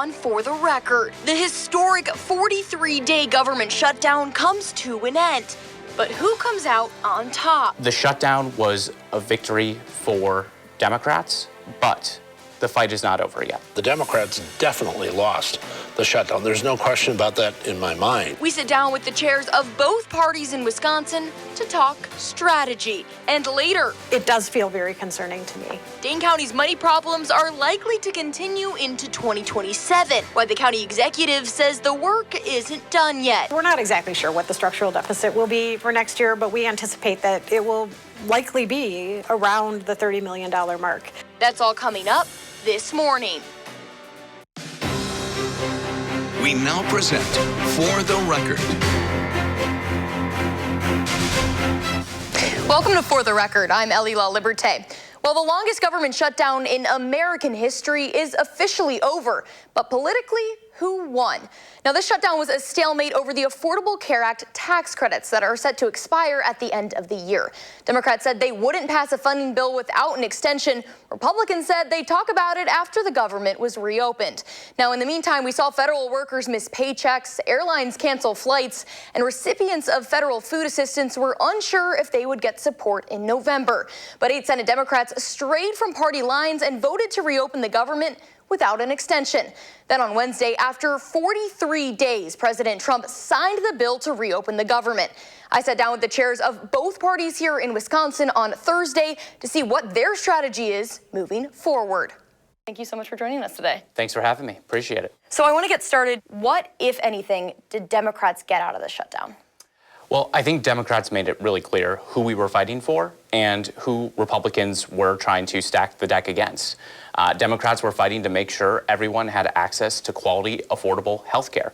on For the Record. The historic 43-day government shutdown comes to an end. But who comes out on top? The shutdown was a victory for Democrats, but the fight is not over yet. The Democrats definitely lost the shutdown. There's no question about that in my mind. We sit down with the chairs of both parties in Wisconsin to talk strategy. And later, it does feel very concerning to me. Dane County's money problems are likely to continue into 2027, while the county executive says the work isn't done yet. We're not exactly sure what the structural deficit will be for next year, but we anticipate that it will likely be around the $30 million mark. That's all coming up this morning. We now present For the Record. Welcome to For the Record. I'm Ellie La Liberté. Well, the longest government shutdown in American history is officially over, but politically, who won? Now, this shutdown was a stalemate over the Affordable Care Act tax credits that are set to expire at the end of the year. Democrats said they wouldn't pass a funding bill without an extension. Republicans said they'd talk about it after the government was reopened. Now, in the meantime, we saw federal workers miss paychecks, airlines cancel flights, and recipients of federal food assistance were unsure if they would get support in November. But 8 Senate Democrats strayed from party lines and voted to reopen the government without an extension. Then on Wednesday, after 43 days, President Trump signed the bill to reopen the government. I sat down with the chairs of both parties here in Wisconsin on Thursday to see what their strategy is moving forward. Thank you so much for joining us today. Thanks for having me. Appreciate it. So I want to get started. What, if anything, did Democrats get out of the shutdown? Well, I think Democrats made it really clear who we were fighting for and who Republicans were trying to stack the deck against. Democrats were fighting to make sure everyone had access to quality, affordable health care.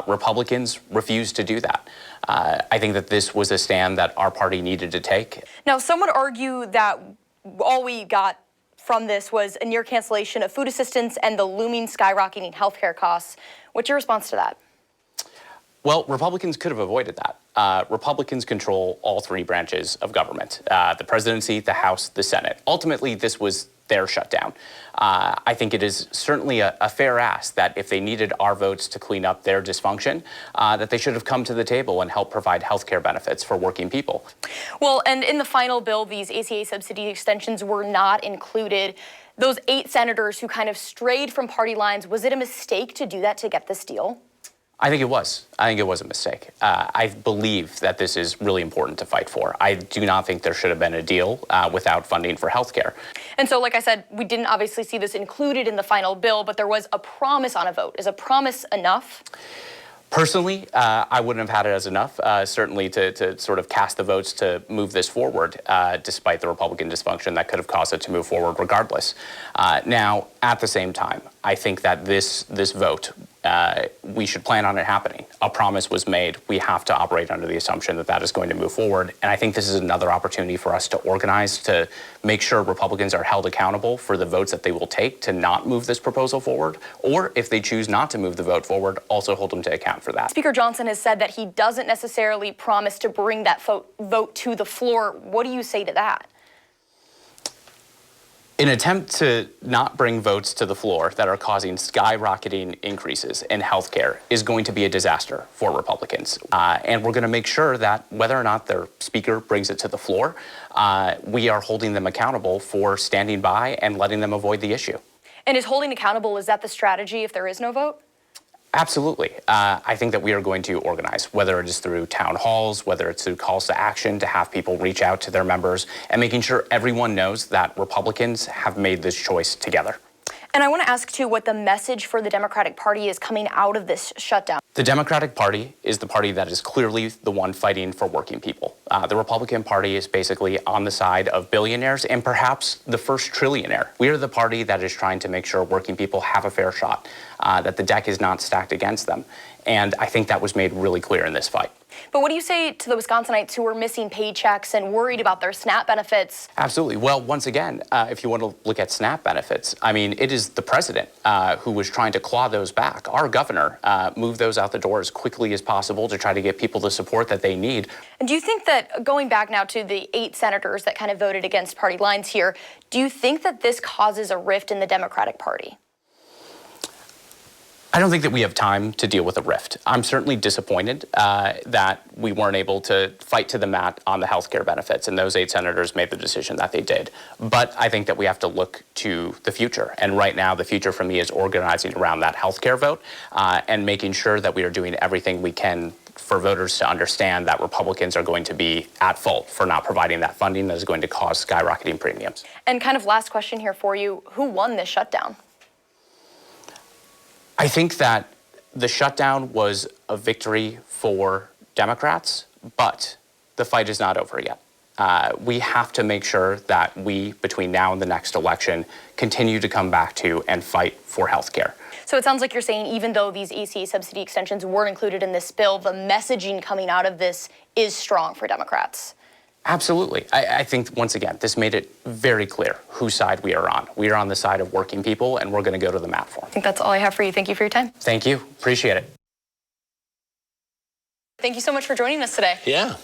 Republicans refused to do that. I think that this was a stand that our party needed to take. Now, some would argue that all we got from this was a near cancellation of food assistance and the looming skyrocketing health care costs. What's your response to that? Well, Republicans could have avoided that. Republicans control all 3 branches of government, the presidency, the House, the Senate. Ultimately, this was their shutdown. I think it is certainly a fair ask that if they needed our votes to clean up their dysfunction, that they should have come to the table and helped provide health care benefits for working people. Well, and in the final bill, these ACA subsidy extensions were not included. Those 8 senators who kind of strayed from party lines, was it a mistake to do that to get this deal? I think it was. I think it was a mistake. I believe that this is really important to fight for. I do not think there should have been a deal without funding for health care. And so, like I said, we didn't obviously see this included in the final bill, but there was a promise on a vote. Is a promise enough? Personally, I wouldn't have had it as enough, certainly to sort of cast the votes to move this forward, despite the Republican dysfunction that could have caused it to move forward regardless. Now, at the same time, I think that this vote, we should plan on it happening. A promise was made. We have to operate under the assumption that that is going to move forward. And I think this is another opportunity for us to organize to make sure Republicans are held accountable for the votes that they will take to not move this proposal forward. Or if they choose not to move the vote forward, also hold them to account for that. Speaker Johnson has said that he doesn't necessarily promise to bring that vote to the floor. What do you say to that? An attempt to not bring votes to the floor that are causing skyrocketing increases in health care is going to be a disaster for Republicans. And we're going to make sure that whether or not their speaker brings it to the floor, we are holding them accountable for standing by and letting them avoid the issue. And is holding accountable, is that the strategy if there is no vote? Absolutely. I think that we are going to organize, whether it is through town halls, whether it's through calls to action to have people reach out to their members and making sure everyone knows that Republicans have made this choice together. And I want to ask, too, what the message for the Democratic Party is coming out of this shutdown. The Democratic Party is the party that is clearly the one fighting for working people. The Republican Party is basically on the side of billionaires and perhaps the first trillionaire. We are the party that is trying to make sure working people have a fair shot, that the deck is not stacked against them. And I think that was made really clear in this fight. But what do you say to the Wisconsinites who are missing paychecks and worried about their SNAP benefits? Absolutely. Well, once again, if you want to look at SNAP benefits, I mean, it is the president who was trying to claw those back. Our governor moved those out the door as quickly as possible to try to get people the support that they need. And do you think that, going back now to the 8 senators that kind of voted against party lines here, do you think that this causes a rift in the Democratic Party? I don't think that we have time to deal with a rift. I'm certainly disappointed that we weren't able to fight to the mat on the health care benefits, and those 8 senators made the decision that they did. But I think that we have to look to the future, and right now the future for me is organizing around that health care vote and making sure that we are doing everything we can for voters to understand that Republicans are going to be at fault for not providing that funding that is going to cause skyrocketing premiums. And kind of last question here for you, who won this shutdown? I think that the shutdown was a victory for Democrats, but the fight is not over yet. We have to make sure that we, between now and the next election, continue to come back to and fight for health care. So it sounds like you're saying even though these ACA subsidy extensions weren't included in this bill, the messaging coming out of this is strong for Democrats. Absolutely. I think, once again, this made it very clear whose side we are on. We are on the side of working people, and we're going to go to the mat for them. I think that's all I have for you. Thank you for your time. Thank you. Appreciate it. Thank you so much for joining us today. Yeah.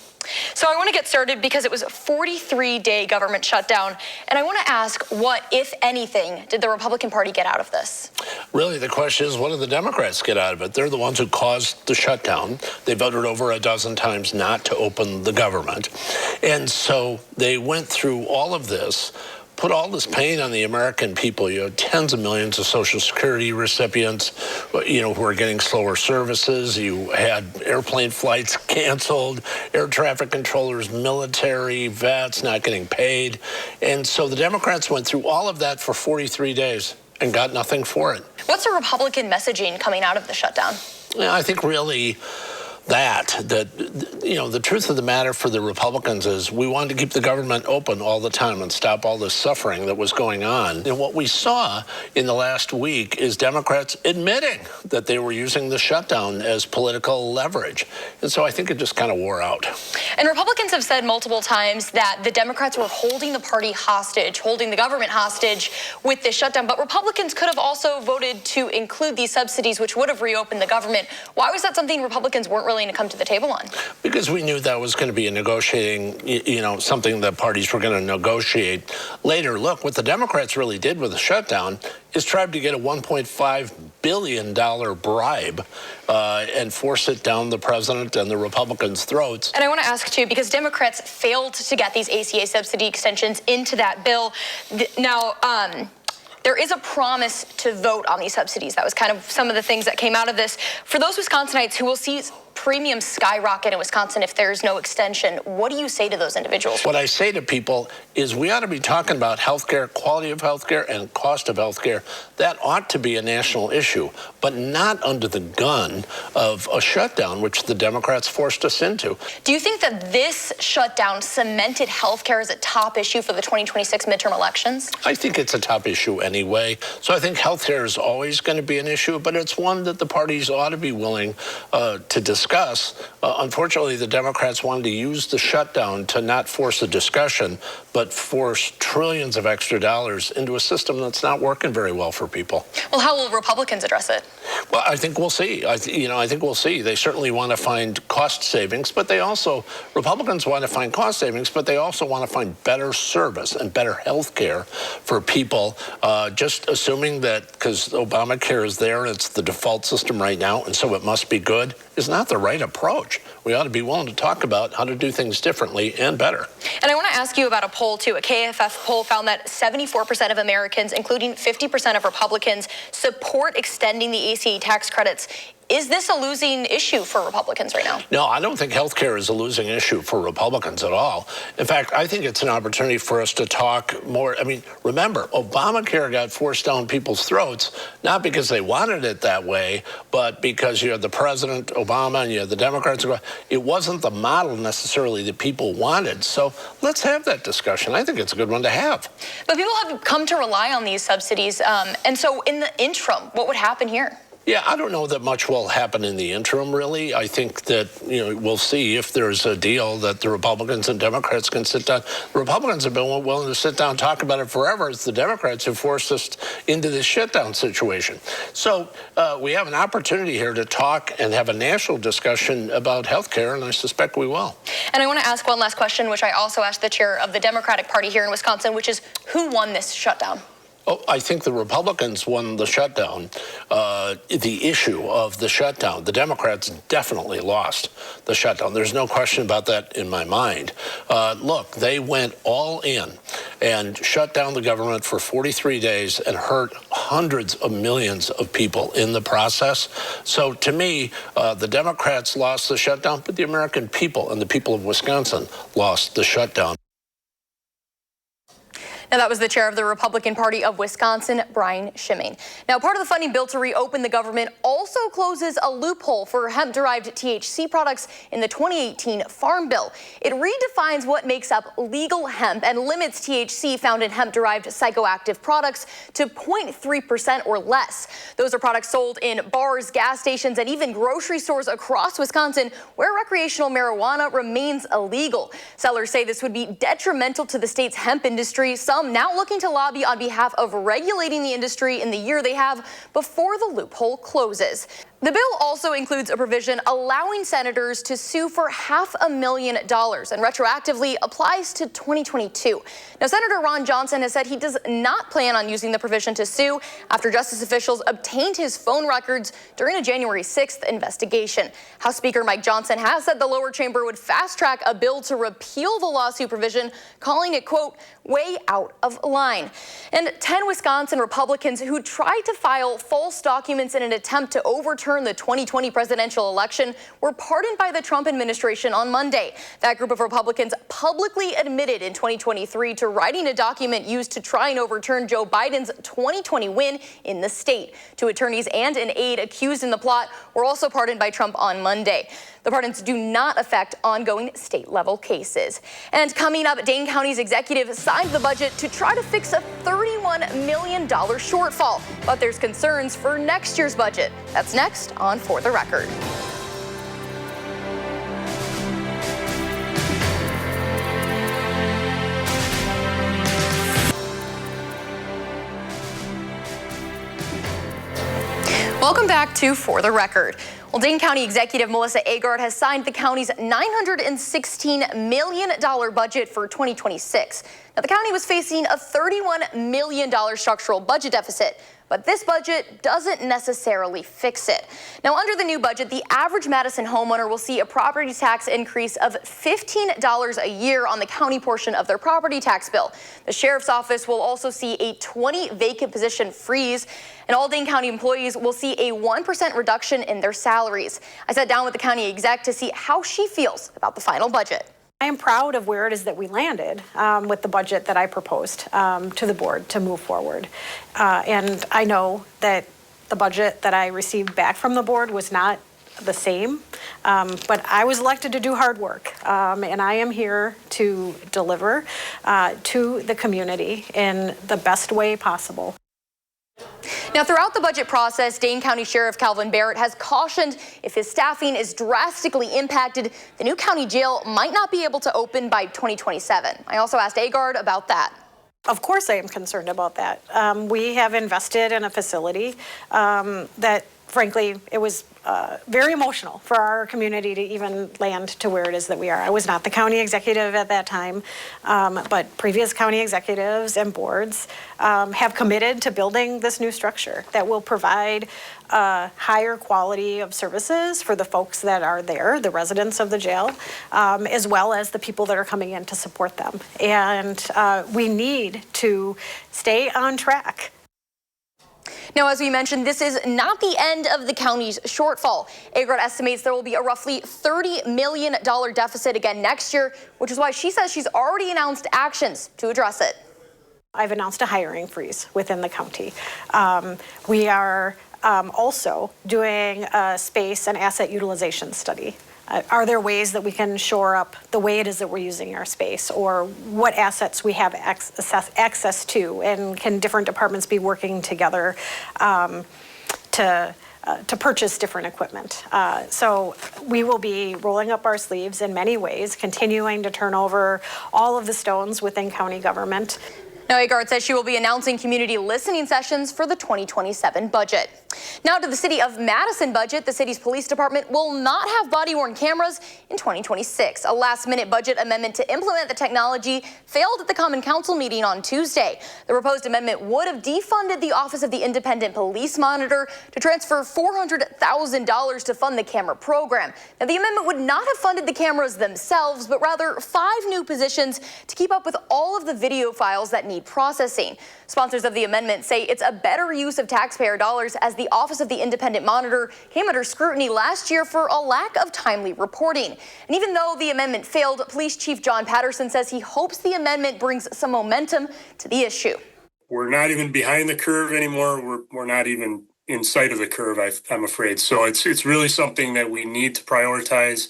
So I want to get started because it was a 43-day government shutdown, and I want to ask what, if anything, did the Republican Party get out of this? Really, the question is, what did the Democrats get out of it? They're the ones who caused the shutdown. They voted over a dozen times not to open the government. And so they went through all of this, put all this pain on the American people. You know, tens of millions of Social Security recipients, who are getting slower services. You had airplane flights canceled, air traffic controllers, military, vets not getting paid. And so the Democrats went through all of that for 43 days and got nothing for it. What's the Republican messaging coming out of the shutdown? I think really the truth of the matter for the Republicans is we wanted to keep the government open all the time and stop all this suffering that was going on. And what we saw in the last week is Democrats admitting that they were using the shutdown as political leverage. And so I think it just kind of wore out. And Republicans have said multiple times that the Democrats were holding the party hostage, holding the government hostage with this shutdown. But Republicans could have also voted to include these subsidies, which would have reopened the government. Why was that something Republicans weren't willing to come to the table on? Because we knew that was going to be a negotiating, something that parties were going to negotiate later. Look, what the Democrats really did with the shutdown is tried to get a $1.5 billion bribe and force it down the president and the Republicans' throats. And I want to ask, too, because Democrats failed to get these ACA subsidy extensions into that bill. Now, there is a promise to vote on these subsidies. That was kind of some of the things that came out of this. For those Wisconsinites who will see premiums skyrocket in Wisconsin if there's no extension, what do you say to those individuals? What I say to people is we ought to be talking about healthcare, quality of healthcare, and cost of healthcare. That ought to be a national issue, but not under the gun of a shutdown, which the Democrats forced us into. Do you think that this shutdown cemented healthcare as a top issue for the 2026 midterm elections? I think it's a top issue anyway. So I think healthcare is always going to be an issue, but it's one that the parties ought to be willing to discuss. Unfortunately, the Democrats wanted to use the shutdown to not force a discussion, but force trillions of extra dollars into a system that's not working very well for people. Well, how will Republicans address it? Well, I think we'll see. I think we'll see. They certainly want to find cost savings, but Republicans want to find cost savings, but they also want to find better service and better health care for people. Just assuming that because Obamacare is there, it's the default system right now, and so it must be good, is not the right approach. We ought to be willing to talk about how to do things differently and better. And I want to ask you about a poll, too. A KFF poll found that 74% of Americans, including 50% of Republicans, support extending the ACA tax credits. Is this a losing issue for Republicans right now? No, I don't think health care is a losing issue for Republicans at all. In fact, I think it's an opportunity for us to talk more. I mean, remember, Obamacare got forced down people's throats, not because they wanted it that way, but because you had the President, Obama, and you had the Democrats. It wasn't the model necessarily that people wanted. So let's have that discussion. I think it's a good one to have. But people have come to rely on these subsidies. And so in the interim, what would happen here? Yeah, I don't know that much will happen in the interim, really. I think that, we'll see if there's a deal that the Republicans and Democrats can sit down. The Republicans have been willing to sit down and talk about it forever. It's the Democrats who forced us into this shutdown situation. So we have an opportunity here to talk and have a national discussion about health care, and I suspect we will. And I want to ask one last question, which I also asked the chair of the Democratic Party here in Wisconsin, which is who won this shutdown? Oh, I think the Republicans won the shutdown, the issue of the shutdown. The Democrats definitely lost the shutdown. There's no question about that in my mind. Look, they went all in and shut down the government for 43 days and hurt hundreds of millions of people in the process. So to me, the Democrats lost the shutdown, but the American people and the people of Wisconsin lost the shutdown. Now, that was the chair of the Republican Party of Wisconsin, Brian Schimming. Now, part of the funding bill to reopen the government also closes a loophole for hemp-derived THC products in the 2018 Farm Bill. It redefines what makes up legal hemp and limits THC found in hemp-derived psychoactive products to 0.3% or less. Those are products sold in bars, gas stations, and even grocery stores across Wisconsin where recreational marijuana remains illegal. Sellers say this would be detrimental to the state's hemp industry. Some now looking to lobby on behalf of regulating the industry in the year they have before the loophole closes. The bill also includes a provision allowing senators to sue for $500,000 and retroactively applies to 2022. Now, Senator Ron Johnson has said he does not plan on using the provision to sue after justice officials obtained his phone records during a January 6th investigation. House Speaker Mike Johnson has said the lower chamber would fast-track a bill to repeal the lawsuit provision, calling it, quote, way out of line. And 10 Wisconsin Republicans who tried to file false documents in an attempt to overturn the 2020 presidential election were pardoned by the Trump administration on Monday. That group of Republicans publicly admitted in 2023 to writing a document used to try and overturn Joe Biden's 2020 win in the state. Two attorneys and an aide accused in the plot were also pardoned by Trump on Monday. The pardons do not affect ongoing state-level cases. And coming up, Dane County's executive signed the budget to try to fix a $31 million shortfall. But there's concerns for next year's budget. That's next on For the Record. Welcome back to For the Record. Well, Dane County Executive Melissa Agard has signed the county's $916 million budget for 2026. Now, the county was facing a $31 million structural budget deficit, but this budget doesn't necessarily fix it. Now, under the new budget, the average Madison homeowner will see a property tax increase of $15 a year on the county portion of their property tax bill. The sheriff's office will also see a 20 vacant position freeze, and all Dane County employees will see a 1% reduction in their salaries. I sat down with the county exec to see how she feels about the final budget. I am proud of where it is that we landed with the budget that I proposed to the board to move forward. And I know that the budget that I received back from the board was not the same, but I was elected to do hard work. And I am here to deliver to the community in the best way possible. Now, throughout the budget process, Dane County Sheriff Calvin Barrett has cautioned if his staffing is drastically impacted, the new county jail might not be able to open by 2027. I also asked Agard about that. Of course I am concerned about that. We have invested in a facility that, frankly, it was very emotional for our community to even land to where it is that we are. I was not the county executive at that time, but previous county executives and boards have committed to building this new structure that will provide higher quality of services for the folks that are there, the residents of the jail, as well as the people that are coming in to support them. And we need to stay on track. Now, as we mentioned, this is not the end of the county's shortfall. Agard estimates there will be a roughly $30 million deficit again next year, which is why she says she's already announced actions to address it. I've announced a hiring freeze within the county. We are also doing a space and asset utilization study. Are there ways that we can shore up the way it is that we're using our space, or what assets we have access to, and can different departments be working together to purchase different equipment? So we will be rolling up our sleeves in many ways, continuing to turn over all of the stones within county government. Now, Agard says she will be announcing community listening sessions for the 2027 budget. Now to the city of Madison budget. The city's police department will not have body-worn cameras in 2026. A last-minute budget amendment to implement the technology failed at the Common Council meeting on Tuesday. The proposed amendment would have defunded the Office of the Independent Police Monitor to transfer $400,000 to fund the camera program. Now, the amendment would not have funded the cameras themselves, but rather 5 new positions to keep up with all of the video files that need processing. Sponsors of the amendment say it's a better use of taxpayer dollars, as the Office of the Independent Monitor came under scrutiny last year for a lack of timely reporting. And even though the amendment failed, Police Chief John Patterson says he hopes the amendment brings some momentum to the issue. We're not even behind the curve anymore. We're not even in sight of the curve, I'm afraid. So it's really something that we need to prioritize.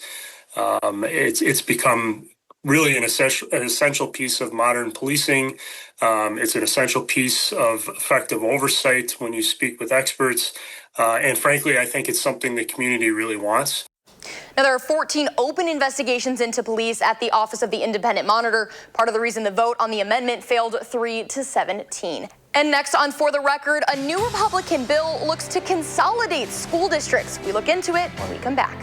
It's become really an essential piece of modern policing. It's an essential piece of effective oversight when you speak with experts. And frankly, I think it's something the community really wants. Now, there are 14 open investigations into police at the Office of the Independent Monitor. Part of the reason the vote on the amendment failed 3-17. And next on For the Record, a new Republican bill looks to consolidate school districts. We look into it when we come back.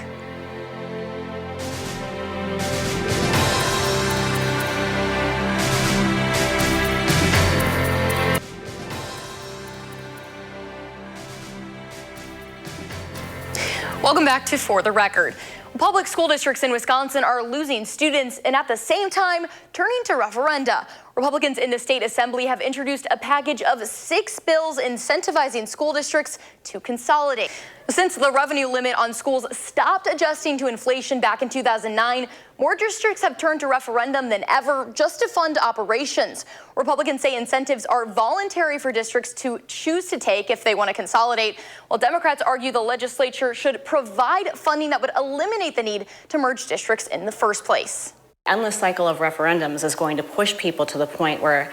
Welcome back to For the Record. Public school districts in Wisconsin are losing students and at the same time turning to referenda. Republicans in the state assembly have introduced a package of 6 bills incentivizing school districts to consolidate. Since the revenue limit on schools stopped adjusting to inflation back in 2009, more districts have turned to referendum than ever just to fund operations. Republicans say incentives are voluntary for districts to choose to take if they want to consolidate, while Democrats argue the legislature should provide funding that would eliminate the need to merge districts in the first place. Endless cycle of referendums is going to push people to the point where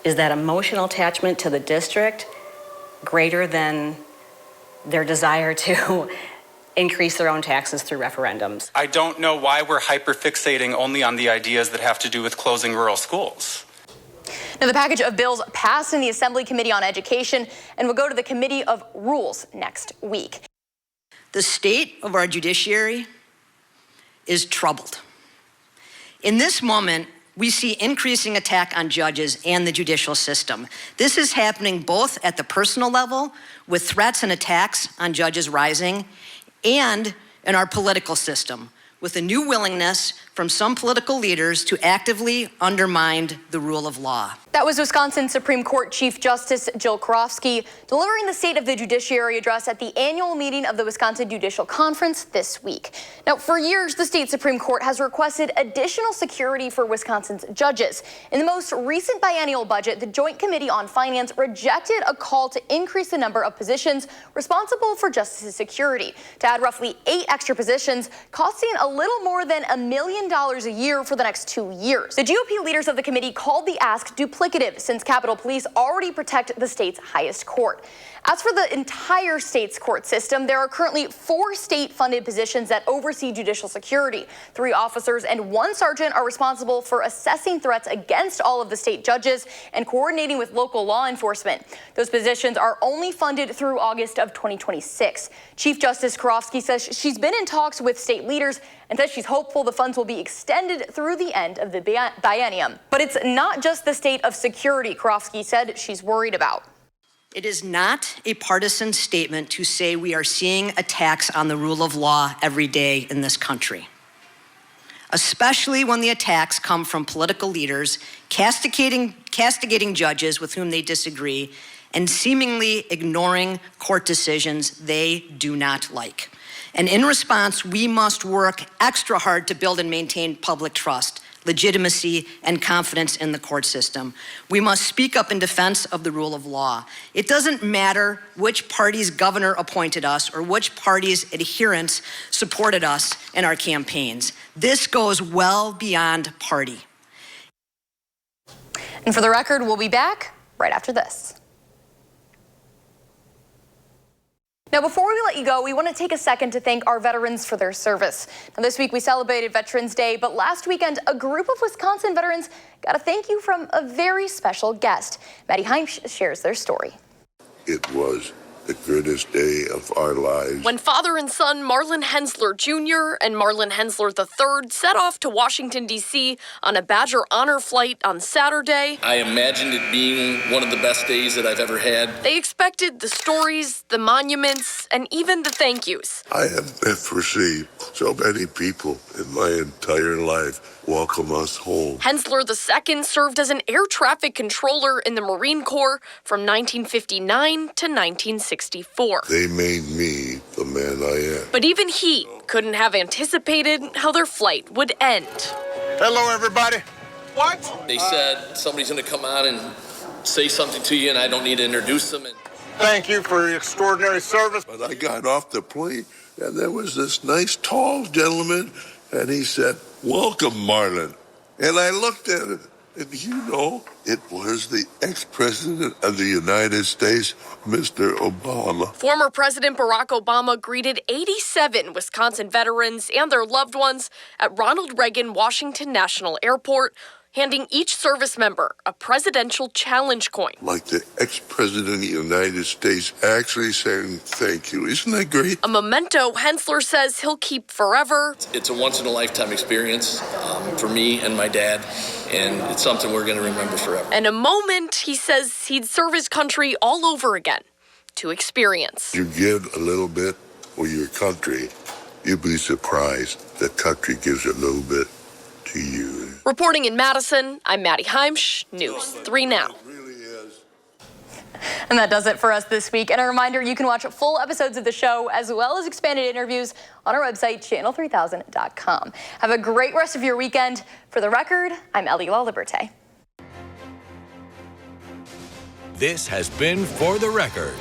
is that emotional attachment to the district greater than their desire to increase their own taxes through referendums. I don't know why we're hyper-fixating only on the ideas that have to do with closing rural schools. Now, the package of bills passed in the Assembly Committee on Education and will go to the Committee of Rules next week. The state of our judiciary is troubled. In this moment, we see increasing attack on judges and the judicial system. This is happening both at the personal level, with threats and attacks on judges rising, and in our political system, with a new willingness from some political leaders to actively undermine the rule of law. That was Wisconsin Supreme Court Chief Justice Jill Karofsky delivering the State of the Judiciary address at the annual meeting of the Wisconsin Judicial Conference this week. Now, for years, the state Supreme Court has requested additional security for Wisconsin's judges. In the most recent biennial budget, the Joint Committee on Finance rejected a call to increase the number of positions responsible for justice security, to add roughly 8 extra positions, costing a little more than $1 million a year for the next 2 years. The GOP leaders of the committee called the ask duplicative, since Capitol Police already protect the state's highest court. As for the entire state's court system, there are currently 4 state-funded positions that oversee judicial security. 3 officers and 1 sergeant are responsible for assessing threats against all of the state judges and coordinating with local law enforcement. Those positions are only funded through August of 2026. Chief Justice Karofsky says she's been in talks with state leaders and says she's hopeful the funds will be extended through the end of the biennium. But it's not just the state of security Karofsky said she's worried about. It is not a partisan statement to say we are seeing attacks on the rule of law every day in this country, especially when the attacks come from political leaders castigating judges with whom they disagree and seemingly ignoring court decisions they do not like. And in response, we must work extra hard to build and maintain public trust, legitimacy, and confidence in the court system. We must speak up in defense of the rule of law. It doesn't matter which party's governor appointed us or which party's adherents supported us in our campaigns. This goes well beyond party. And for the record, we'll be back right after this. Now, before we let you go, we want to take a second to thank our veterans for their service. Now, this week we celebrated Veterans Day, but last weekend, a group of Wisconsin veterans got a thank you from a very special guest. Maddie Heim shares their story. It was the greatest day of our lives. When father and son Marlon Hensler Jr. and Marlon Hensler III set off to Washington, D.C. on a Badger Honor flight on Saturday, I imagined it being one of the best days that I've ever had. They expected the stories, the monuments, and even the thank yous. I have never seen so many people in my entire life welcome us home. Hensler II served as an air traffic controller in the Marine Corps from 1959 to 1964. They made me the man I am. But even he couldn't have anticipated how their flight would end. Hello, everybody. What? They said somebody's going to come on and say something to you, and I don't need to introduce them. Thank you for your extraordinary service. But I got off the plane, and there was this nice, tall gentleman, and he said, "Welcome, Marlon." And I looked at him, and you know, it was the ex-president of the United States, Mr. Obama. Former President Barack Obama greeted 87 Wisconsin veterans and their loved ones at Ronald Reagan Washington National Airport, handing each service member a presidential challenge coin. Like the ex-president of the United States actually saying thank you. Isn't that great? A memento Hensler says he'll keep forever. It's a once-in-a-lifetime experience for me and my dad, and it's something we're going to remember forever. And a moment he says he'd serve his country all over again to experience. You give a little bit for your country, you'll be surprised the country gives a little bit to you. Reporting in Madison, I'm Maddie Heimsch, News 3 Now. And that does it for us this week. And a reminder, you can watch full episodes of the show as well as expanded interviews on our website, channel3000.com. Have a great rest of your weekend. For the record, I'm Ellie LaLiberte. This has been For the Record.